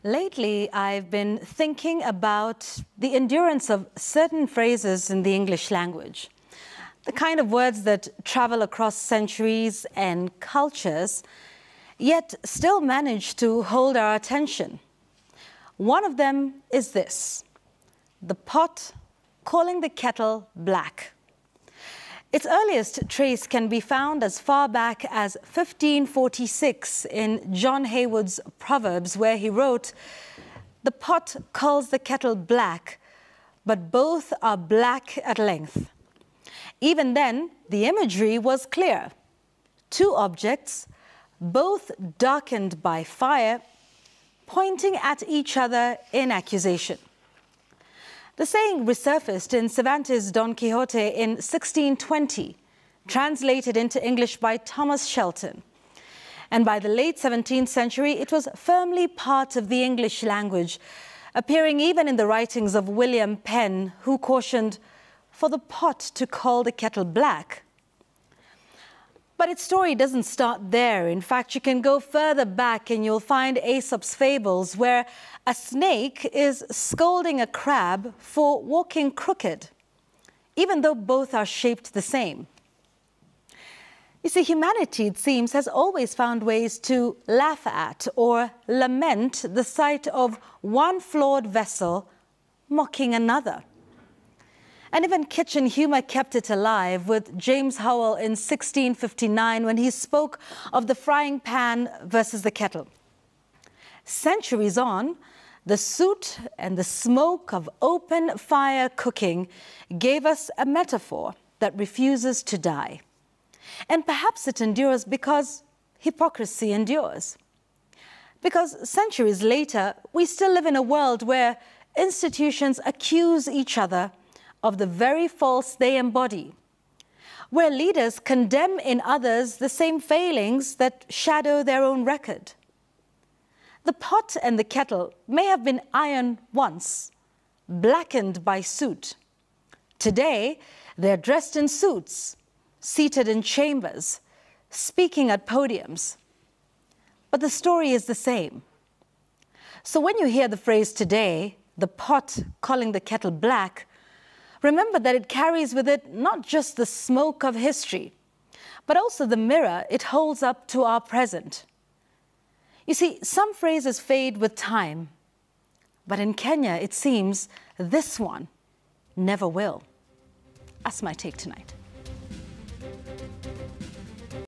Lately, I've been thinking about the endurance of certain phrases in the English language. The kind of words that travel across centuries and cultures, yet still manage to hold our attention. One of them is this: the pot calling the kettle black. Its earliest trace can be found as far back as 1546 in John Haywood's Proverbs, where he wrote, "The pot calls the kettle black, but both are black at length." Even then, the imagery was clear. Two objects, both darkened by fire, pointing at each other in accusation. The saying resurfaced in Cervantes' Don Quixote in 1620, translated into English by Thomas Shelton. And by the late 17th century, it was firmly part of the English language, appearing even in the writings of William Penn, who cautioned, "For the pot to call the kettle black." But its story doesn't start there. In fact, you can go further back and you'll find Aesop's fables, where a snake is scolding a crab for walking crooked, even though both are shaped the same. You see, humanity, it seems, has always found ways to laugh at or lament the sight of one flawed vessel mocking another. And even kitchen humor kept it alive, with James Howell in 1659 when he spoke of the frying pan versus the kettle. Centuries on, the soot and the smoke of open fire cooking gave us a metaphor that refuses to die. And perhaps it endures because hypocrisy endures. Because centuries later, we still live in a world where institutions accuse each other of the very faults they embody, where leaders condemn in others the same failings that shadow their own record. The pot and the kettle may have been iron once, blackened by soot. Today, they're dressed in suits, seated in chambers, speaking at podiums. But the story is the same. So when you hear the phrase today, the pot calling the kettle black, remember that it carries with it not just the smoke of history, but also the mirror it holds up to our present. You see, some phrases fade with time, but in Kenya, it seems this one never will. That's my take tonight.